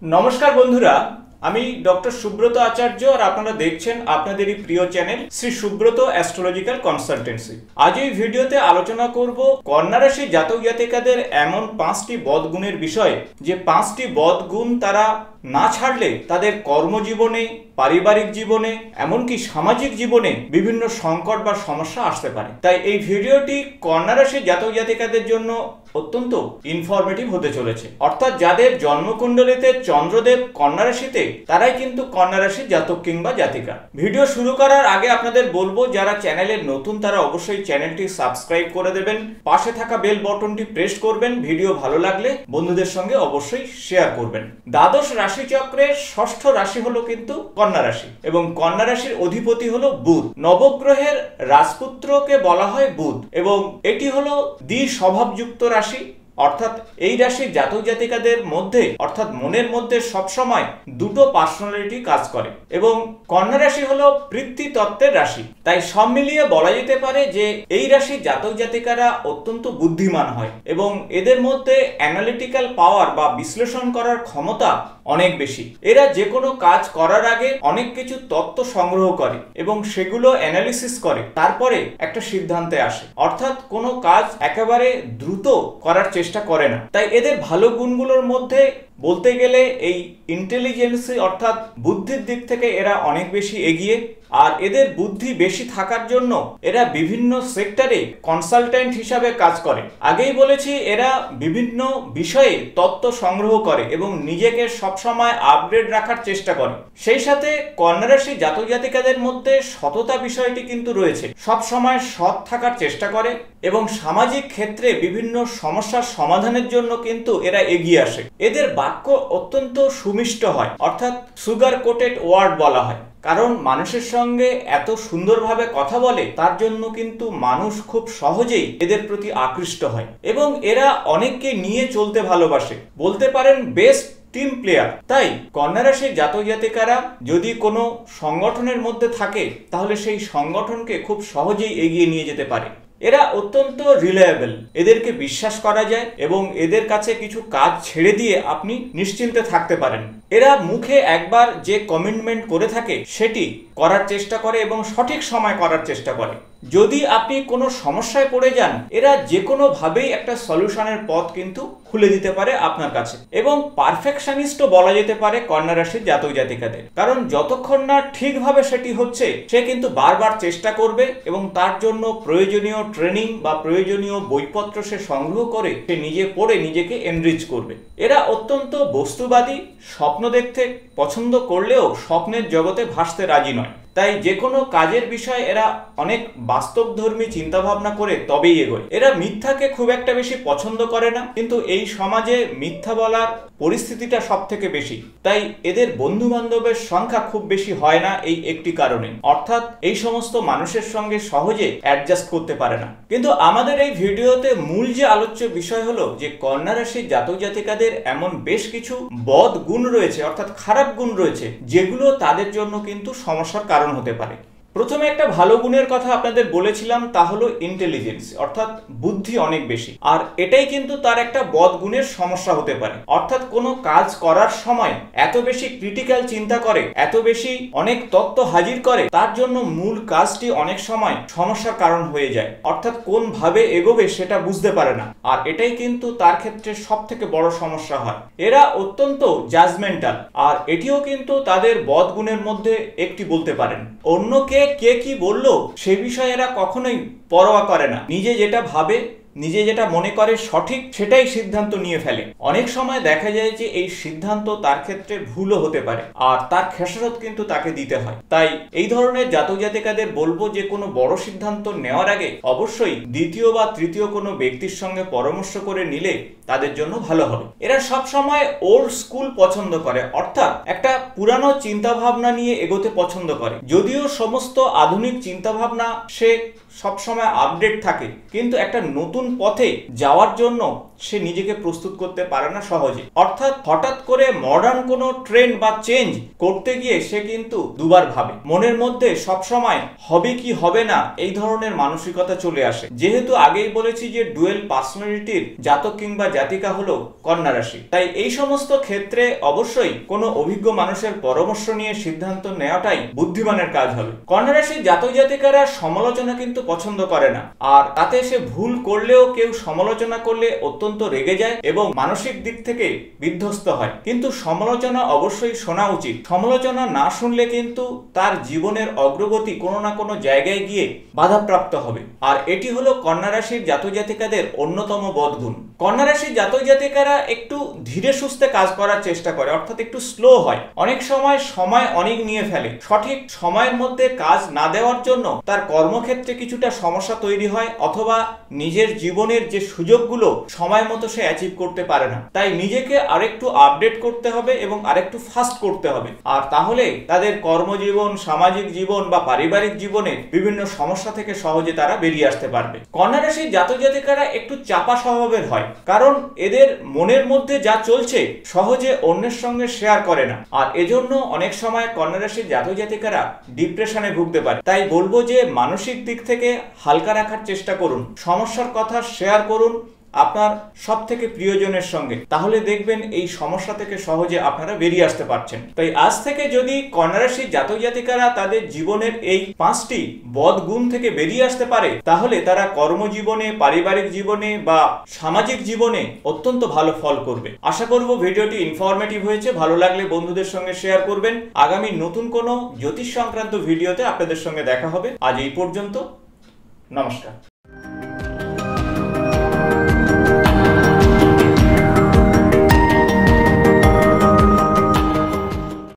নমস্কার বন্ধুরা, আমি ডক্টর সুব্রত আচার্য আর আপনারা দেখছেন আপনাদেরই প্রিয় channel Shri Subrata astrological consultancy. আজ এই ভিডিওতে আলোচনা করব কন্যা রাশি জাতক জাতিকাদের এমন 5টি বদগুণের বিষয়ে, যে 5টি বদগুণ তারা না ছাড়লে তাদের কর্মজীবনে, পারিবারিক জীবনে, এমনকি সামাজিক জীবনে বিভিন্ন সংকট বা সমস্যা আসতে পারে। তাই এই ভিডিওটি কন্যা রাশি জাতক জাতিকাদের জন্য অত্যন্ত ইনফরমেটিভ হতে চলেছে। অর্থাৎ যাদের জন্মকুণ্ডলিতে চন্দ্রদেব কন্যা রাশিতে, তারাই কিন্তু কন্যা রাশির জাতক কিংবা জাতিকা। ভিডিও শুরু করার আগে আপনাদের বলবো, যারা চ্যানেলে নতুন তারা অবশ্যই চ্যানেলটি সাবস্ক্রাইব করে দেবেন, পাশে থাকা বেল বটনটি প্রেস করবেন, ভিডিও ভালো লাগলে বন্ধুদের সঙ্গে অবশ্যই শেয়ার করবেন। দ্বাদশ রাশিচক্রের ষষ্ঠ রাশি হলো কিন্তু কন্যা রাশি, এবং কন্যা রাশির অধিপতি হলো বুধ। নবগ্রহের রাজপুত্রকে বলা হয় বুধ, এবং এটি হলো দ্বিস্বভাবযুক্ত রাশি। অর্থাৎ এই রাশির জাতক জাতিকাদের মধ্যে, অর্থাৎ মনের মধ্যে সবসময় দুটো পার্সোনালিটি কাজ করে, এবং কন্যা রাশি হলো পৃথ্বী তত্ত্বের রাশি। তাই সব মিলিয়ে বলা যেতে পারে যে এই রাশির জাতক জাতিকারা অত্যন্ত বুদ্ধিমান হয়, এবং এদের মধ্যে অ্যানালিটিক্যাল পাওয়ার বা বিশ্লেষণ করার ক্ষমতা অনেক বেশি। এরা যে কোনো কাজ করার আগে অনেক কিছু তথ্য সংগ্রহ করে এবং সেগুলো অ্যানালিসিস করে, তারপরে একটা সিদ্ধান্তে আসে। অর্থাৎ কোনো কাজ একেবারে দ্রুত করার চেষ্টা করে না। তাই এদের ভালো গুণগুলোর মধ্যে বলতে গেলে এই ইন্টেলিজেন্সি অর্থাৎ বুদ্ধির দিক থেকে এরা অনেক বেশি এগিয়ে। আর এদের বুদ্ধি বেশি থাকার জন্য এরা বিভিন্ন সেক্টরে কনসালটেন্ট হিসাবে কাজ করে। আগেই বলেছি, এরা বিভিন্ন বিষয়ে তথ্য সংগ্রহ করে এবং নিজেকে সবসময় আপডেট রাখার চেষ্টা করে। সেই সাথে কন্যা রাশি জাতক জাতিকাদের মধ্যে সততা বিষয়টি কিন্তু রয়েছে। সবসময় সৎ থাকার চেষ্টা করে এবং সামাজিক ক্ষেত্রে বিভিন্ন সমস্যার সমাধানের জন্য কিন্তু এরা এগিয়ে আসে। এদের বাক্য অত্যন্ত সুমিষ্ট হয়, অর্থাৎ সুগার কোটেড ওয়ার্ড বলা হয়। কারণ মানুষের সঙ্গে এত সুন্দরভাবে কথা বলে, তার জন্য কিন্তু মানুষ খুব সহজেই এদের প্রতি আকৃষ্ট হয়, এবং এরা অনেককে নিয়ে চলতে ভালোবাসে। বলতে পারেন বেস্ট টিম প্লেয়ার। তাই কন্যা রাশির জাতক জাতিকারা যদি কোনো সংগঠনের মধ্যে থাকে, তাহলে সেই সংগঠনকে খুব সহজেই এগিয়ে নিয়ে যেতে পারে। এরা অত্যন্ত রিলায়েবল, এদেরকে বিশ্বাস করা যায়, এবং এদের কাছে কিছু কাজ ছেড়ে দিয়ে আপনি নিশ্চিন্তে থাকতে পারেন। এরা মুখে একবার যে কমিটমেন্ট করে থাকে সেটি করার চেষ্টা করে এবং সঠিক সময় করার চেষ্টা করে। যদি আপনি কোনো সমস্যায় পড়ে যান, এরা যে কোনো ভাবেই একটা সলিউশনের পথ কিন্তু খুলে দিতে পারে আপনার কাছে। এবং পারফেকশনিস্টও বলা যেতে পারে কন্যা রাশির জাতক জাতিকাদের, কারণ যতক্ষণ না ঠিকভাবে সেটি হচ্ছে, সে কিন্তু বারবার চেষ্টা করবে এবং তার জন্য প্রয়োজনীয় ট্রেনিং বা প্রয়োজনীয় বইপত্র সে সংগ্রহ করে সে নিজে পড়ে নিজেকে এনরিচ করবে। এরা অত্যন্ত বস্তুবাদী, স্বপ্ন দেখতে পছন্দ করলেও স্বপ্নের জগতে ভাসতে রাজি নয়। তাই যে কোনো কাজের বিষয়ে এরা অনেক বাস্তবধর্মী চিন্তা ভাবনা করে তবেই এগোয়। এরা মিথ্যাকে খুব একটা বেশি পছন্দ করে না, কিন্তু এই সমাজে মিথ্যা বলার পরিস্থিতিটা সব থেকে বেশি। তাই এদের বন্ধু বান্ধবের সংখ্যা খুব বেশি হয় না এই একটি কারণে, অর্থাৎ এই সমস্ত মানুষের সঙ্গে সহজে অ্যাডজাস্ট করতে পারে না। কিন্তু আমাদের এই ভিডিওতে মূল যে আলোচ্য বিষয় হলো যে কন্যা রাশির জাতক জাতিকাদের এমন বেশ কিছু বদ গুণ রয়েছে, অর্থাৎ খারাপ গুণ রয়েছে, যেগুলো তাদের জন্য কিন্তু সমস্যার কারণ হতে পারে। প্রথমে একটা ভালো গুণের কথা আপনাদের বলেছিলাম, তা হলো ইন্টেলিজেন্স, অর্থাৎ বুদ্ধি অনেক বেশি। আর এটাই কিন্তু তার একটা বদ গুণের সমস্যা হতে পারে। অর্থাৎ কোনো কাজ করার সময় এত বেশি ক্রিটিক্যাল চিন্তা করে, এত বেশি অনেক তত্ত্ব হাজির করে, তার জন্য মূল কাজটি অনেক সময় সমস্যার কারণ হয়ে যায়। অর্থাৎ কোন ভাবে এগোবে সেটা বুঝতে পারে না, আর এটাই কিন্তু তার ক্ষেত্রে সব থেকে বড় সমস্যা হয়। এরা অত্যন্ত জাজমেন্টাল, আর এটিও কিন্তু তাদের বদ গুণের মধ্যে একটি বলতে পারেন। অন্যকে কে কি বললো সে বিষয়ে এরা কখনোই পরোয়া করে না। নিজে যেটা ভাবে, নিজে যেটা মনে করে সঠিক, সেটাই সিদ্ধান্ত নিয়ে ফেলে। অনেক সময় দেখা যায় যে এই সিদ্ধান্ত তার ক্ষেত্রে ভুলও হতে পারে, আর তার খেসারত কিন্তু তাকে দিতে হয়। তাই এই ধরনের জাতক জাতিকাদের বলবো যে কোনো বড় সিদ্ধান্ত নেওয়ার আগে অবশ্যই দ্বিতীয় বা তৃতীয় কোনো ব্যক্তির সঙ্গে পরামর্শ করে নিলে তাদের জন্য ভালো হবে। এরা সব সময় ওল্ড স্কুল পছন্দ করে, অর্থাৎ একটা পুরানো চিন্তা ভাবনা নিয়ে এগোতে পছন্দ করে। যদিও সমস্ত আধুনিক চিন্তা ভাবনা সে সবসময় আপডেট থাকে, কিন্তু একটা নতুন পথে যাওয়ার জন্য সে নিজেকে প্রস্তুত করতে পারে না সহজে। অর্থাৎ হঠাৎ করে মডার্ন কোনো ট্রেন্ড বা চেঞ্জ করতে গিয়ে সে কিন্তু দুবার ভাবে, মনের মধ্যে সবসময় হবে কি হবে না এই ধরনের মানসিকতা চলে আসে। যেহেতু আগেই বলেছি যে ডুয়েল পার্সোনালিটির জাতক কিংবা জাতিকা হলো কন্যা রাশি, তাই এই সমস্ত ক্ষেত্রে অবশ্যই কোনো অভিজ্ঞ মানুষের পরামর্শ নিয়ে সিদ্ধান্ত নেওয়াটাই বুদ্ধিমানের কাজ হবে। কন্যা রাশির জাতক জাতিকারা সমালোচনা কিন্তু পছন্দ করে না, আর তাতে সে ভুল করলেও কেউ সমালোচনা করলে অত্যন্ত রেগে যায় এবং মানসিক দিক থেকে বিধ্বস্ত হয়। কিন্তু সমালোচনা অবশ্যই শোনা উচিত। সমালোচনা না শুনলে কিন্তু তার জীবনের অগ্রগতি কোনো না কোনো জায়গায় গিয়ে বাধাপ্রাপ্ত হবে। আর এটি হলো কন্যা রাশির জাতক জাতিকাদের অন্যতম বদগুণ। কন্যা রাশির জাতক জাতিকারা একটু ধীরে সুস্থে কাজ করার চেষ্টা করে, অর্থাৎ একটু স্লো হয়। অনেক সময় অনেক নিয়ে ফেলে। সঠিক সময়ের মধ্যে কাজ না দেওয়ার জন্য তার কর্মক্ষেত্রে কিছুটা সমস্যা তৈরি হয়, অথবা নিজের জীবনের যে সুযোগগুলো সময় মতো সে অ্যাচিভ করতে পারে না। তাই নিজেকে আরেকটু আপডেট করতে হবে এবং আরেকটু ফাস্ট করতে হবে। আর তাহলে তাদের কর্মজীবন, সামাজিক জীবন বা পারিবারিক জীবনে বিভিন্ন সমস্যা থেকে সহজে তারা বেরিয়ে আসতে পারবে। কন্যা রাশির জাতক জাতিকারা একটু চাপা স্বভাবের হয়, কারণ এদের মনের মধ্যে যা চলছে সহজে অন্যের সঙ্গে শেয়ার করে না। আর এজন্য অনেক সময় কন্যা রাশির জাতক জাতিকারা ডিপ্রেশনে ভুগতে পারে। তাই বলবো যে মানসিক দিক থেকে হালকা রাখার চেষ্টা করুন, সমস্যার কথা শেয়ার করুন আপনার সব থেকে প্রিয়জনের সঙ্গে, তাহলে দেখবেন এই সমস্যা থেকে সহজে আপনারা বেরিয়ে আসতে পারছেন। তাই আজ থেকে যদি কন্যা রাশির জাতক জাতিকারা তাদের জীবনের এই 5টি বদ গুণ থেকে বেরিয়ে আসতে পারে, তাহলে তারা কর্মজীবনে, পারিবারিক জীবনে বা সামাজিক জীবনে অত্যন্ত ভালো ফল করবে। আশা করব ভিডিওটি ইনফরমেটিভ হয়েছে। ভালো লাগলে বন্ধুদের সঙ্গে শেয়ার করবেন। আগামী নতুন কোনো জ্যোতিষ সংক্রান্ত ভিডিওতে আপনাদের সঙ্গে দেখা হবে। আজ এই পর্যন্ত, নমস্কার।